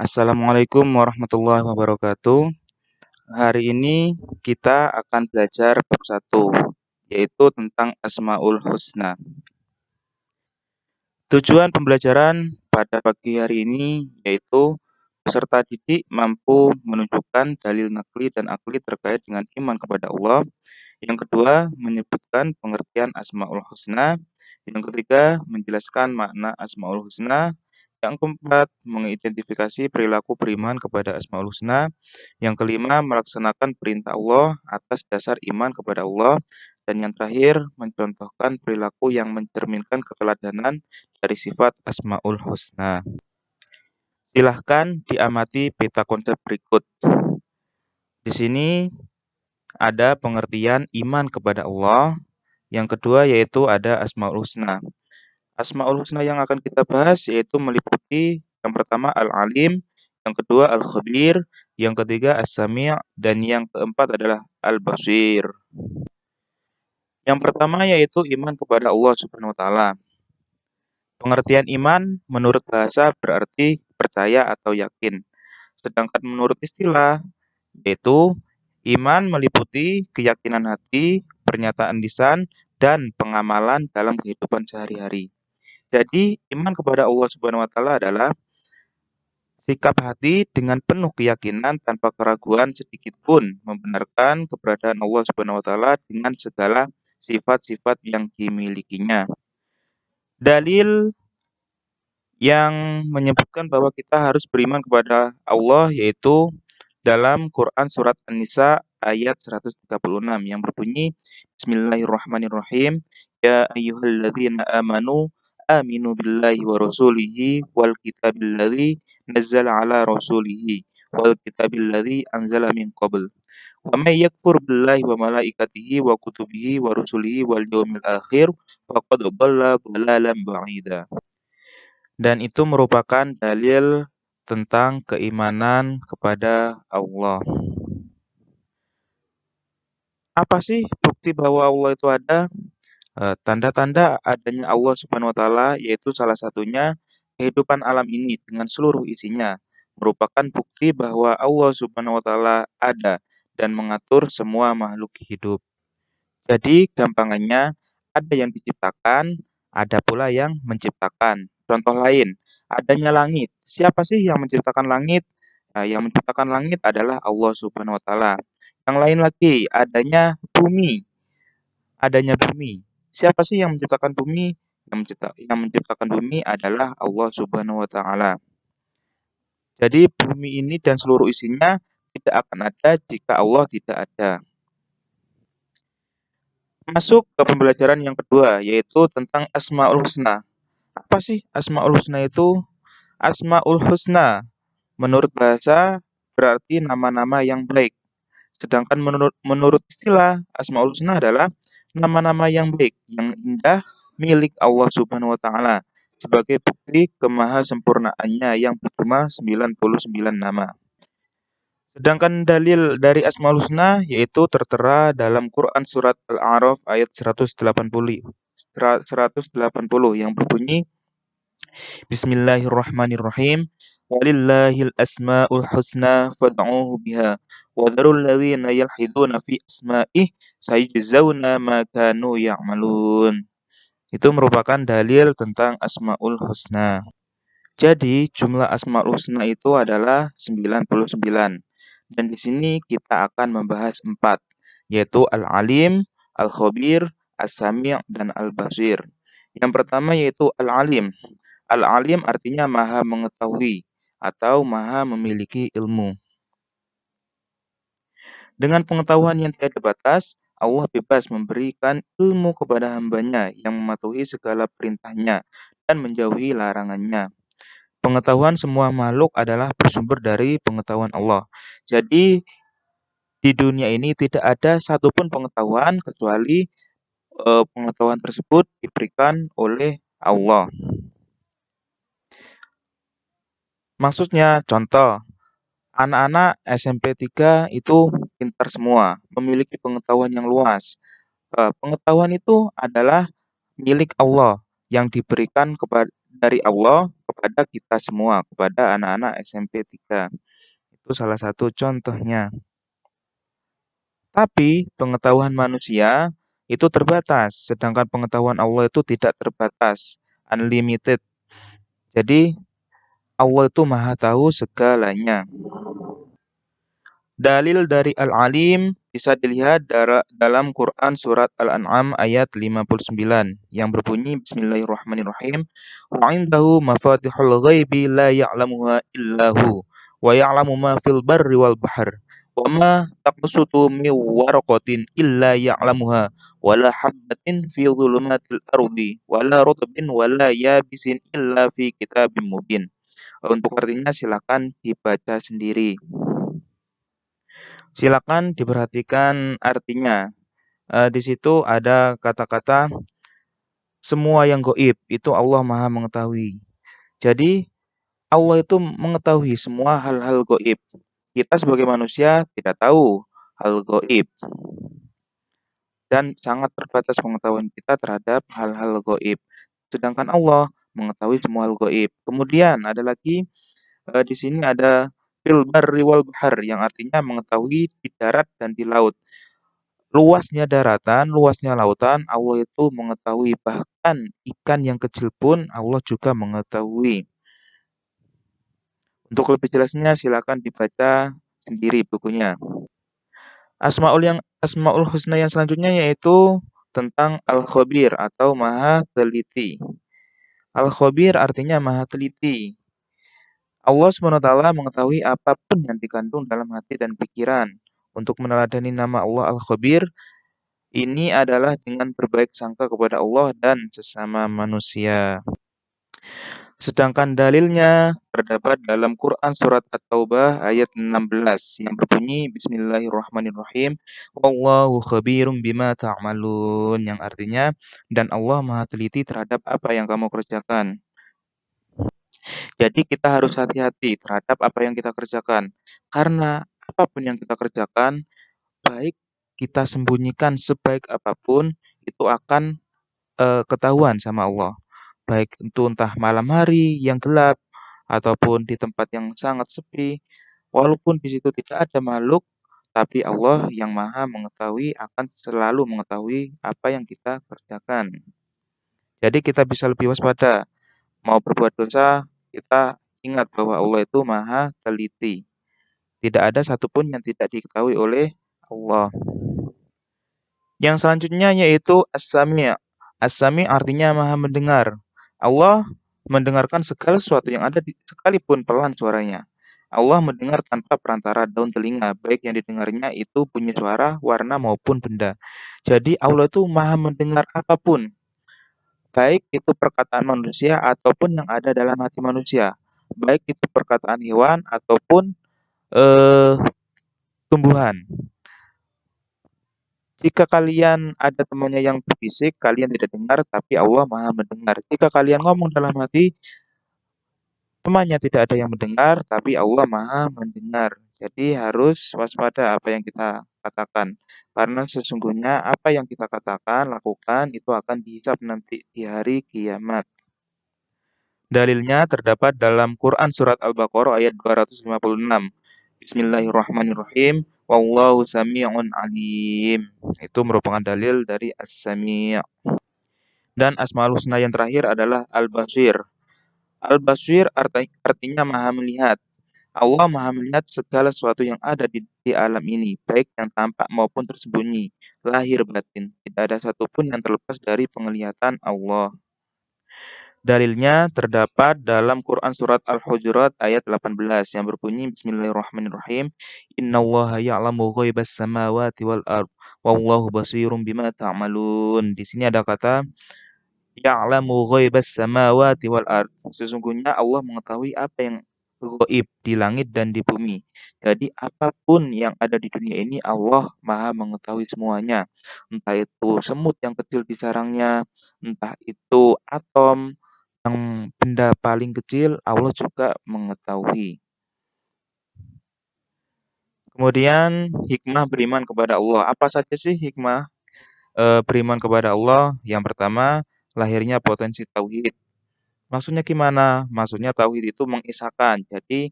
Assalamualaikum warahmatullahi wabarakatuh. Hari ini kita akan belajar bab 1, yaitu tentang Asmaul Husna. Tujuan pembelajaran pada pagi hari ini yaitu peserta didik mampu menunjukkan dalil nakli dan akli terkait dengan iman kepada Allah. Yang kedua, menyebutkan pengertian Asmaul Husna. Yang ketiga, menjelaskan makna Asmaul Husna. Yang keempat, mengidentifikasi perilaku beriman kepada Asmaul Husna. Yang kelima, melaksanakan perintah Allah atas dasar iman kepada Allah. Dan yang terakhir, mencontohkan perilaku yang mencerminkan keteladanan dari sifat Asmaul Husna. Silahkan diamati peta konsep berikut. Di sini ada pengertian iman kepada Allah. Yang kedua yaitu ada Asmaul Husna. Asmaul Husna yang akan kita bahas yaitu meliputi yang pertama Al-Alim, yang kedua Al-Khabir, yang ketiga As-Sami', dan yang keempat adalah Al-Basir. Yang pertama yaitu iman kepada Allah Subhanahu wa taala. Pengertian iman menurut bahasa berarti percaya atau yakin. Sedangkan menurut istilah yaitu iman meliputi keyakinan hati, pernyataan lisan, dan pengamalan dalam kehidupan sehari-hari. Jadi, iman kepada Allah Subhanahu wa taala adalah sikap hati dengan penuh keyakinan tanpa keraguan sedikit pun membenarkan keberadaan Allah Subhanahu wa taala dengan segala sifat-sifat yang dimilikinya. Dalil yang menyebutkan bahwa kita harus beriman kepada Allah yaitu dalam Quran surat An-Nisa ayat 136 yang berbunyi Bismillahirrahmanirrahim ya ayyuhalladzina amanu aminu billahi wa rasulihi wal kitabil ladzi nazzala ala rasulihi wal kitabil ladzi anzala min qabl wa may yakfur billahi wa malaikatihi wa kutubihi wa rusulihi wal yawmil akhir faqad dhalla dhalalan ba'ida. Dan itu merupakan dalil tentang keimanan kepada Allah. Apa sih bukti bahwa Allah itu ada? Tanda-tanda adanya Allah Subhanahu wa taala yaitu salah satunya kehidupan alam ini dengan seluruh isinya merupakan bukti bahwa Allah Subhanahu wa taala ada dan mengatur semua makhluk hidup. Jadi gampangannya ada yang diciptakan, ada pula yang menciptakan. Contoh lain, adanya langit. Siapa sih yang menciptakan langit? Yang menciptakan langit adalah Allah Subhanahu wa taala. Yang lain lagi, adanya bumi. Adanya bumi. Siapa sih yang menciptakan bumi? Yang menciptakan bumi adalah Allah Subhanahu wa taala. Jadi bumi ini dan seluruh isinya tidak akan ada jika Allah tidak ada. Masuk ke pembelajaran yang kedua, yaitu tentang Asmaul Husna. Apa sih Asmaul Husna itu? Asmaul Husna menurut bahasa berarti nama-nama yang baik. Sedangkan menurut istilah, Asmaul Husna adalah nama-nama yang baik, yang indah milik Allah Subhanahu wa taala sebagai bukti kemahasempurnaannya yang berjumlah 99 nama. Sedangkan dalil dari Asmaul Husna yaitu tertera dalam Quran surat Al-A'raf ayat 180 yang berbunyi Bismillahirrahmanirrahim Walillahil asma'ul husna fad'uhu biha wa dharul ladzina yalhiduna fi asma'ih sayujzauna ma kanu ya'malun. Itu merupakan dalil tentang Asmaul Husna. Jadi jumlah Asmaul Husna itu adalah 99. Dan di sini kita akan membahas 4, yaitu Al-Alim, Al-Khabir, As-Sami' dan Al-Basir. Yang pertama yaitu Al-Alim. Al-Alim artinya maha mengetahui atau maha memiliki ilmu. Dengan pengetahuan yang tiada batas, Allah bebas memberikan ilmu kepada hambanya yang mematuhi segala perintahnya dan menjauhi larangannya. Pengetahuan semua makhluk adalah bersumber dari pengetahuan Allah. Jadi di dunia ini tidak ada satupun pengetahuan kecuali pengetahuan tersebut diberikan oleh Allah. Maksudnya, contoh, anak-anak SMP 3 itu pintar semua, memiliki pengetahuan yang luas. Pengetahuan itu adalah milik Allah yang diberikan dari Allah kepada kita semua, kepada anak-anak SMP 3. Itu salah satu contohnya. Tapi pengetahuan manusia itu terbatas, sedangkan pengetahuan Allah itu tidak terbatas, unlimited. Jadi Allah itu Maha tahu segalanya. Dalil dari Al-Alim bisa dilihat dalam Quran surat Al-An'am ayat 59 yang berbunyi Bismillahirrahmanirrahim. Wa indahu mafatihul ghaibi la ya'lamuha illahu wa ya'lamu ma fil barri wal bahr wa ma taqsutu min waraqatin illa ya'lamuha wa la habbatin fi dhulumatil ardi wa la rutbin wa la yabisin illa fi kitabim mubin. Untuk artinya silakan dibaca sendiri. Silakan diperhatikan artinya. Di situ ada kata-kata semua yang gaib itu Allah Maha mengetahui. Jadi Allah itu mengetahui semua hal-hal gaib. Kita sebagai manusia tidak tahu hal gaib dan sangat terbatas pengetahuan kita terhadap hal-hal gaib. Sedangkan Allah mengetahui semua hal gaib. Kemudian ada lagi di sini ada fil barri wal bahr yang artinya mengetahui di darat dan di laut. Luasnya daratan, luasnya lautan, Allah itu mengetahui. Bahkan ikan yang kecil pun Allah juga mengetahui. Untuk lebih jelasnya silakan dibaca sendiri bukunya. Asmaul Husna yang selanjutnya yaitu tentang Al-Khabir atau Maha Teliti. Al-Khabir artinya Maha Teliti. Allah SWT mengetahui apapun yang dikandung dalam hati dan pikiran. Untuk meneladani nama Allah Al-Khabir, ini adalah dengan berbaik sangka kepada Allah dan sesama manusia. Sedangkan dalilnya terdapat dalam Quran surat At-Taubah ayat 16 yang berbunyi Bismillahirrahmanirrahim. Wallahu khabirum bima ta'malun, yang artinya dan Allah Maha teliti terhadap apa yang kamu kerjakan. Jadi kita harus hati-hati terhadap apa yang kita kerjakan. Karena apapun yang kita kerjakan, baik kita sembunyikan sebaik apapun, itu akan ketahuan sama Allah. Baik itu entah malam hari yang gelap, ataupun di tempat yang sangat sepi. Walaupun di situ tidak ada makhluk, tapi Allah yang Maha mengetahui akan selalu mengetahui apa yang kita kerjakan. Jadi kita bisa lebih waspada. Mau berbuat dosa, kita ingat bahwa Allah itu Maha teliti. Tidak ada satupun yang tidak diketahui oleh Allah. Yang selanjutnya yaitu As-Sami'. As-Sami' artinya Maha mendengar. Allah mendengarkan segala sesuatu yang ada sekalipun pelan suaranya. Allah mendengar tanpa perantara daun telinga, baik yang didengarnya itu bunyi suara, warna maupun benda. Jadi Allah itu Maha mendengar apapun, baik itu perkataan manusia ataupun yang ada dalam hati manusia, baik itu perkataan hewan ataupun eh, tumbuhan. Jika kalian ada temannya yang berbisik, kalian tidak dengar, tapi Allah Maha mendengar. Jika kalian ngomong dalam hati, temannya tidak ada yang mendengar, tapi Allah Maha mendengar. Jadi harus waspada apa yang kita katakan. Karena sesungguhnya apa yang kita katakan, lakukan, itu akan dihisab nanti di hari kiamat. Dalilnya terdapat dalam Quran surat Al-Baqarah ayat 256. Bismillahirrahmanirrahim. Wallahu sami'un alim. Itu merupakan dalil dari As-Sami'. Dan Asmaul Husna yang terakhir adalah Al-Basir. Al-Basir artinya Maha melihat. Allah Maha melihat segala sesuatu yang ada di alam ini, baik yang tampak maupun tersembunyi, lahir batin. Tidak ada satupun yang terlepas dari penglihatan Allah. Dalilnya terdapat dalam Quran surat Al-Hujurat ayat 18 yang berbunyi Bismillahirrahmanirrahim. Innallaha ya'lamu ghaibas samawati wal ard wallahu basirum bima ta'malun. Di sini ada kata ya'lamu ghaibas samawati wal ard. Sesungguhnya Allah mengetahui apa yang gaib di langit dan di bumi. Jadi apapun yang ada di dunia ini Allah Maha mengetahui semuanya. Entah itu semut yang kecil di sarangnya, entah itu atom, yang benda paling kecil Allah juga mengetahui. Kemudian hikmah beriman kepada Allah. Apa saja sih hikmah beriman kepada Allah? Yang pertama, lahirnya potensi tauhid. Maksudnya gimana? Maksudnya tauhid itu mengisahkan. Jadi